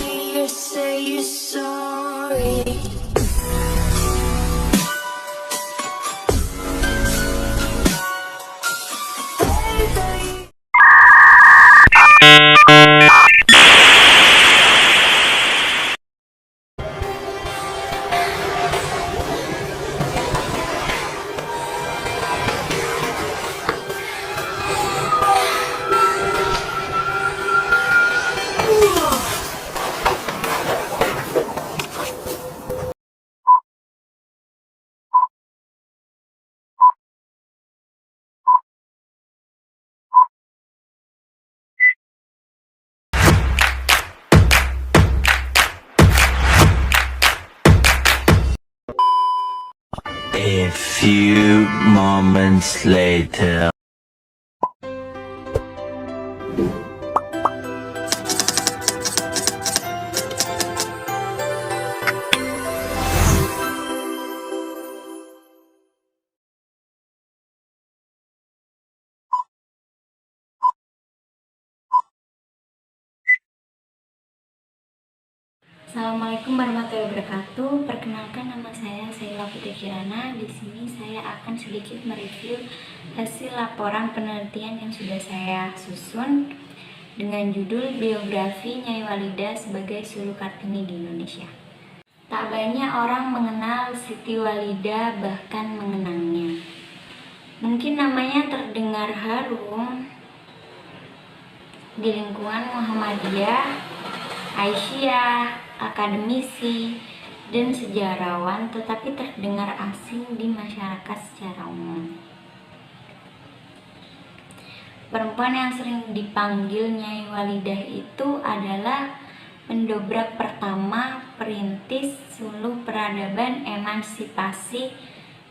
me or say you're sorry. A few moments later. Assalamualaikum warahmatullahi wabarakatuh. Perkenalkan, nama saya Saila Putri Kirana. Di sini saya akan sedikit mereview hasil laporan penelitian yang sudah saya susun dengan judul Biografi Nyai Walida sebagai Sulu Kartini di Indonesia. Tak banyak orang mengenal Siti Walida, bahkan mengenangnya. Mungkin namanya terdengar harum di lingkungan Muhammadiyah, Aisyah, akademisi, dan sejarawan, tetapi terdengar asing di masyarakat secara umum. Perempuan yang sering dipanggil Nyai Walidah itu adalah pendobrak pertama, perintis suluh peradaban emansipasi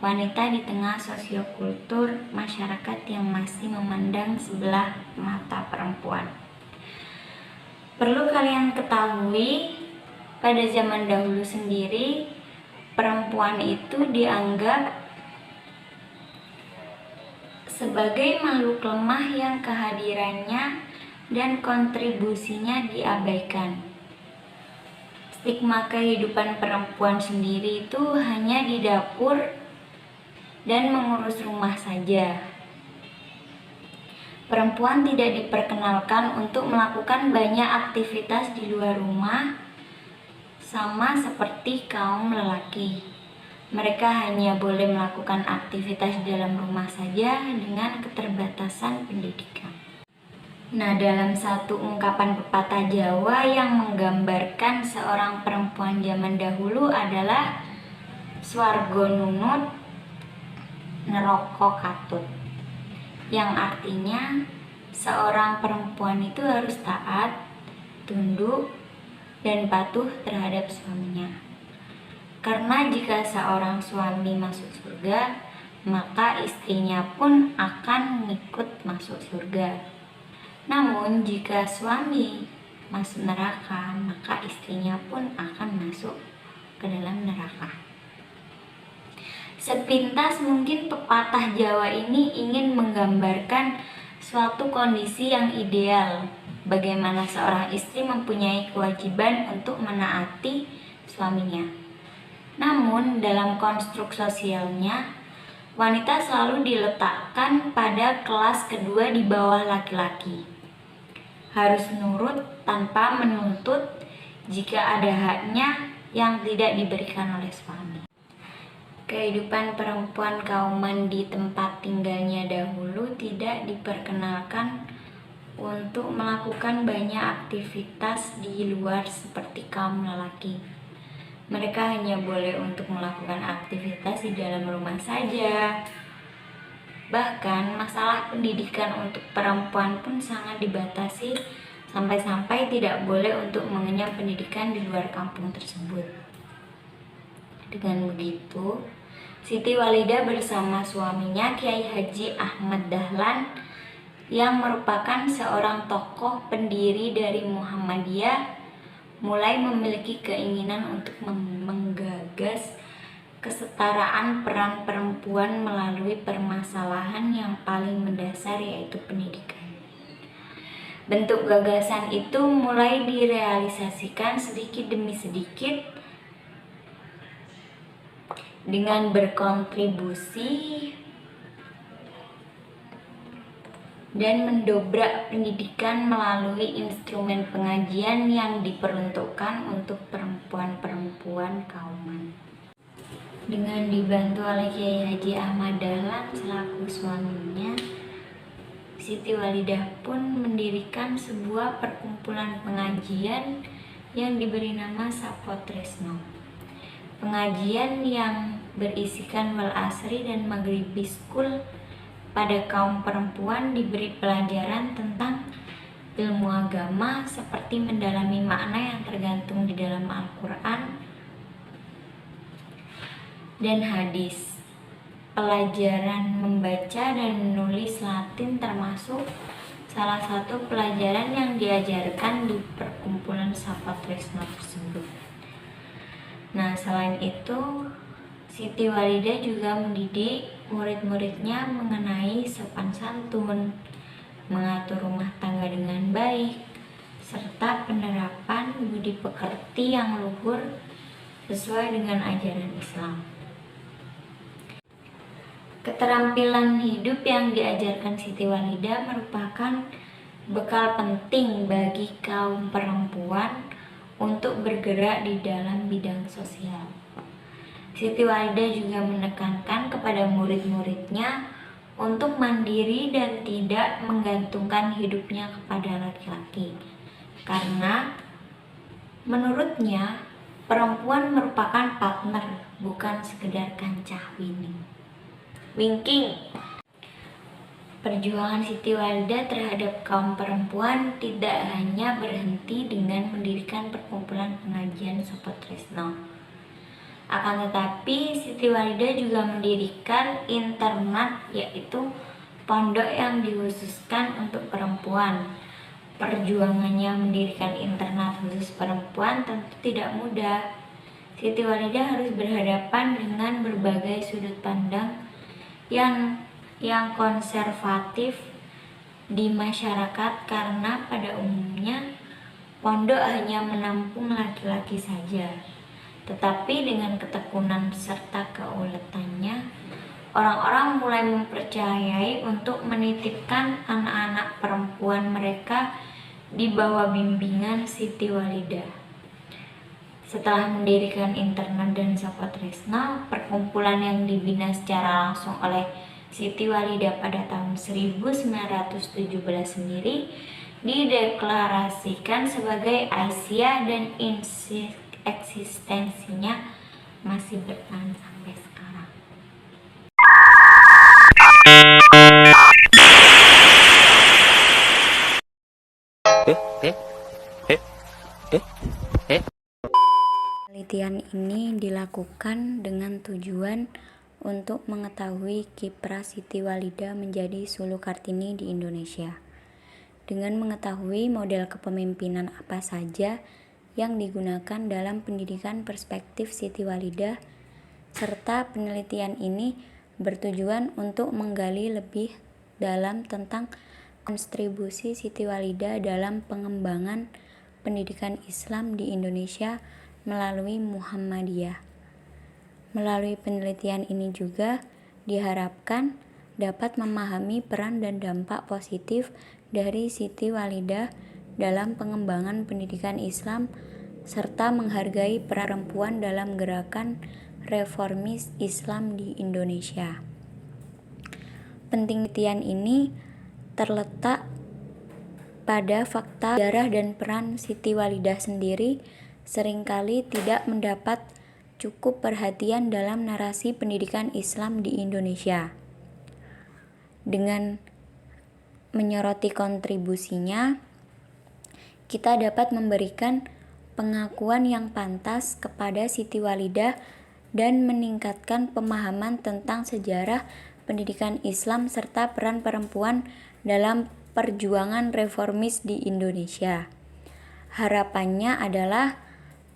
wanita di tengah sosiokultur masyarakat yang masih memandang sebelah mata perempuan. Perlu kalian ketahui, pada zaman dahulu sendiri, perempuan itu dianggap sebagai makhluk lemah yang kehadirannya dan kontribusinya diabaikan. Stigma kehidupan perempuan sendiri itu hanya di dapur dan mengurus rumah saja. Perempuan tidak diperkenalkan untuk melakukan banyak aktivitas di luar rumah, sama seperti kaum lelaki. Mereka hanya boleh melakukan aktivitas di dalam rumah saja dengan keterbatasan pendidikan. Nah, dalam satu ungkapan pepatah Jawa yang menggambarkan seorang perempuan zaman dahulu adalah swarga nunut, neraka katut, yang artinya seorang perempuan itu harus taat, tunduk, dan patuh terhadap suaminya. Karena jika seorang suami masuk surga, maka istrinya pun akan ikut masuk surga. Namun jika suami masuk neraka, maka istrinya pun akan masuk ke dalam neraka. Sepintas mungkin pepatah Jawa ini ingin menggambarkan suatu kondisi yang ideal, bagaimana seorang istri mempunyai kewajiban untuk menaati suaminya. Namun dalam konstruk sosialnya, wanita selalu diletakkan pada kelas kedua di bawah laki-laki. Harus nurut tanpa menuntut jika ada haknya yang tidak diberikan oleh suami. Kehidupan perempuan kauman di tempat tinggalnya dahulu tidak diperkenalkan untuk melakukan banyak aktivitas di luar seperti kaum lelaki. Mereka hanya boleh untuk melakukan aktivitas di dalam rumah saja. Bahkan masalah pendidikan untuk perempuan pun sangat dibatasi, sampai-sampai tidak boleh untuk mengenyam pendidikan di luar kampung tersebut. Dengan begitu, Siti Walidah bersama suaminya Kiai Haji Ahmad Dahlan yang merupakan seorang tokoh pendiri dari Muhammadiyah mulai memiliki keinginan untuk menggagas kesetaraan peran perempuan melalui permasalahan yang paling mendasar, yaitu pendidikan. Bentuk gagasan itu mulai direalisasikan sedikit demi sedikit dengan berkontribusi dan mendobrak pendidikan melalui instrumen pengajian yang diperuntukkan untuk perempuan-perempuan kauman. Dengan dibantu oleh Kiai Haji Ahmad Dahlan selaku suaminya, Siti Walidah pun mendirikan sebuah perkumpulan pengajian yang diberi nama Sapotresno. Pengajian yang berisikan wal asri dan maghribi school pada kaum perempuan diberi pelajaran tentang ilmu agama seperti mendalami makna yang tergantung di dalam Al-Quran dan hadis. Pelajaran membaca dan menulis Latin termasuk salah satu pelajaran yang diajarkan di perkumpulan Sapotresno tersebut. Nah, selain itu, Siti Walidah juga mendidik murid-muridnya mengenai sopan santun, mengatur rumah tangga dengan baik, serta penerapan budi pekerti yang luhur sesuai dengan ajaran Islam. Keterampilan hidup yang diajarkan Siti Walidah merupakan bekal penting bagi kaum perempuan untuk bergerak di dalam bidang sosial. Siti Walidah juga menekankan kepada murid-muridnya untuk mandiri dan tidak menggantungkan hidupnya kepada laki-laki. Karena menurutnya perempuan merupakan partner, bukan sekedar kancah wingking. Perjuangan Siti Walidah terhadap kaum perempuan tidak hanya berhenti dengan mendirikan perkumpulan pengajian Sapotresno. Akan tetapi, Siti Walidah juga mendirikan internat, yaitu pondok yang dikhususkan untuk perempuan. Perjuangannya mendirikan internat khusus perempuan tentu tidak mudah. Siti Walidah harus berhadapan dengan berbagai sudut pandang yang konservatif di masyarakat, karena pada umumnya pondok hanya menampung laki-laki saja. Tetapi dengan ketekunan serta keuletannya, orang-orang mulai mempercayai untuk menitipkan anak-anak perempuan mereka di bawah bimbingan Siti Walidah. Setelah mendirikan internat dan Sapotresno, perkumpulan yang dibina secara langsung oleh Siti Walidah pada tahun 1917 sendiri dideklarasikan sebagai Aisyah dan eksistensinya masih bertahan sampai sekarang. Penelitian ini dilakukan dengan tujuan untuk mengetahui kiprah Siti Walidah menjadi Sulu Kartini di Indonesia. Dengan mengetahui model kepemimpinan apa saja yang digunakan dalam pendidikan perspektif Siti Walidah, serta penelitian ini bertujuan untuk menggali lebih dalam tentang kontribusi Siti Walidah dalam pengembangan pendidikan Islam di Indonesia melalui Muhammadiyah. Melalui penelitian ini juga diharapkan dapat memahami peran dan dampak positif dari Siti Walidah dalam pengembangan pendidikan Islam serta menghargai peran perempuan dalam gerakan reformis Islam di Indonesia. Penelitian ini terletak pada fakta sejarah dan peran Siti Walidah sendiri seringkali tidak mendapat cukup perhatian dalam narasi pendidikan Islam di Indonesia. Dengan menyoroti kontribusinya, kita dapat memberikan pengakuan yang pantas kepada Siti Walidah dan meningkatkan pemahaman tentang sejarah pendidikan Islam serta peran perempuan dalam perjuangan reformis di Indonesia. Harapannya adalah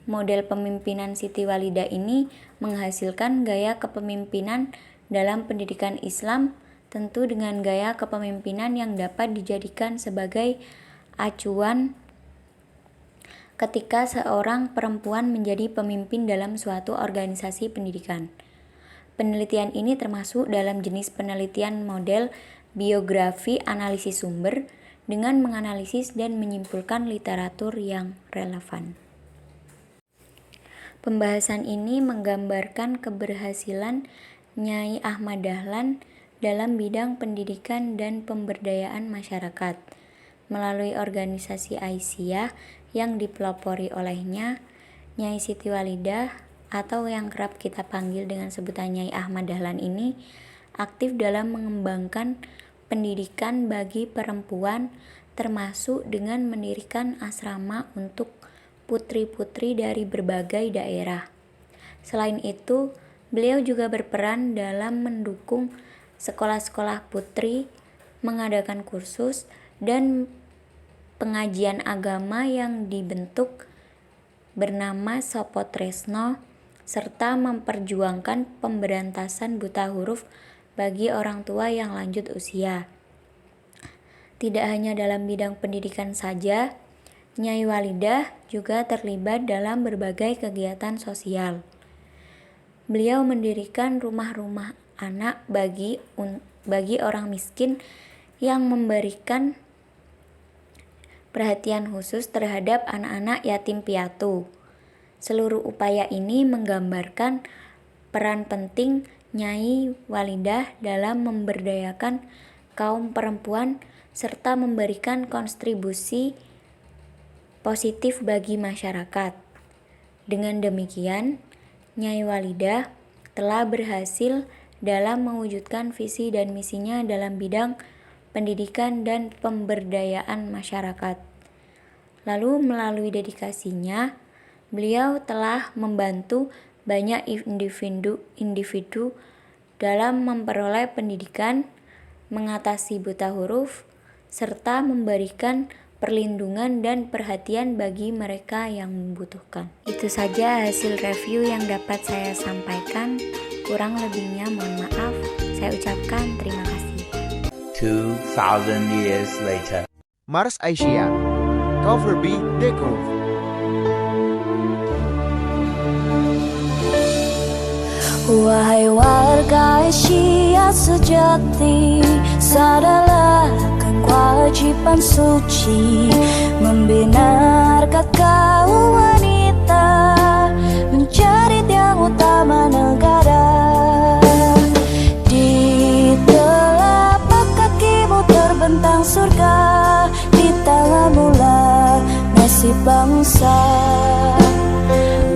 model pemimpinan Siti Walidah ini menghasilkan gaya kepemimpinan dalam pendidikan Islam, tentu dengan gaya kepemimpinan yang dapat dijadikan sebagai acuan ketika seorang perempuan menjadi pemimpin dalam suatu organisasi pendidikan. Penelitian ini termasuk dalam jenis penelitian model biografi analisis sumber dengan menganalisis dan menyimpulkan literatur yang relevan. Pembahasan ini menggambarkan keberhasilan Nyai Ahmad Dahlan dalam bidang pendidikan dan pemberdayaan masyarakat melalui organisasi Aisyah yang dipelopori olehnya. Nyai Siti Walidah atau yang kerap kita panggil dengan sebutan Nyai Ahmad Dahlan ini aktif dalam mengembangkan pendidikan bagi perempuan, termasuk dengan mendirikan asrama untuk putri-putri dari berbagai daerah. Selain itu, beliau juga berperan dalam mendukung sekolah-sekolah putri, mengadakan kursus dan pengajian agama yang dibentuk bernama Sopo Tresno, serta memperjuangkan pemberantasan buta huruf bagi orang tua yang lanjut usia. Tidak hanya dalam bidang pendidikan saja, Nyai Walidah juga terlibat dalam berbagai kegiatan sosial. Beliau mendirikan rumah-rumah anak bagi orang miskin yang memberikan perhatian khusus terhadap anak-anak yatim piatu. Seluruh upaya ini menggambarkan peran penting Nyai Walidah dalam memberdayakan kaum perempuan serta memberikan kontribusi positif bagi masyarakat. Dengan demikian, Nyai Walidah telah berhasil dalam mewujudkan visi dan misinya dalam bidang pendidikan dan pemberdayaan masyarakat. Lalu melalui dedikasinya, beliau telah membantu banyak individu dalam memperoleh pendidikan, mengatasi buta huruf, serta memberikan perlindungan dan perhatian bagi mereka yang membutuhkan. Itu saja hasil review yang dapat saya sampaikan. Kurang lebihnya mohon maaf. Saya ucapkan terima kasih. 2,000 years later. Mars Aisyah, Cover B Deco. Wahai warga Aisyah sejati, sadarlah kan kewajiban suci membinarkan kaum wanita mencari yang utama negara. Di telapak kakimu terbentang surga, di tanganmu lah nasib bangsa.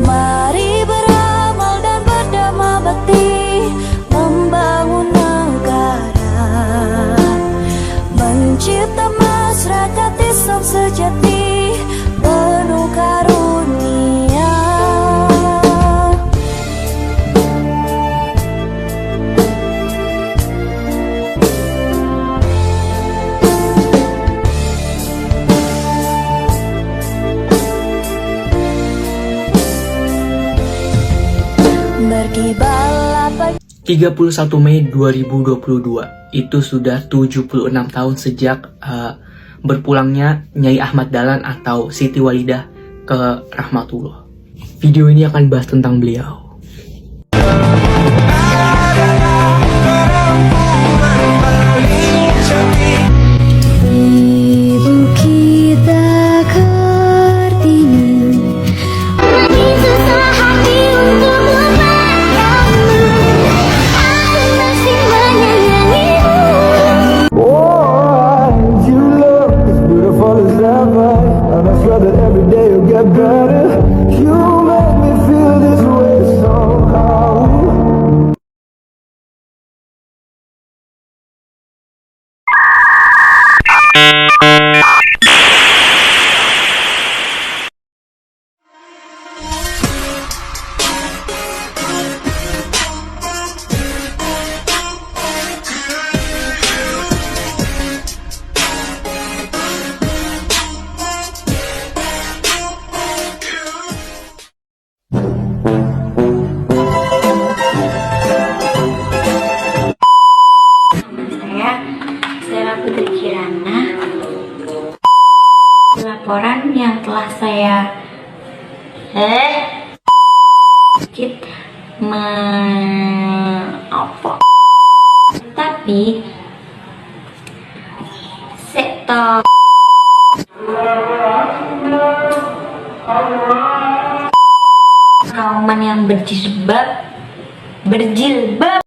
Mari beramal dan berdamai bakti membangun negara, mencipta masyarakat Islam sejati penuh karunia. Berkibarlah 31 Mei 2022, itu sudah 76 tahun sejak berpulangnya Nyai Ahmad Dahlan atau Siti Walidah ke Rahmatullah. Video ini akan bahas tentang beliau. Ibu kita Kartini, lagi susah hati untuk melupakanmu, aku masih menyayangimu. Oh, you look as beautiful as ever, and I swear that every day you'll get better. You make me feel this way. Sedikit apa? Tapi sektor kauman yang berjilbab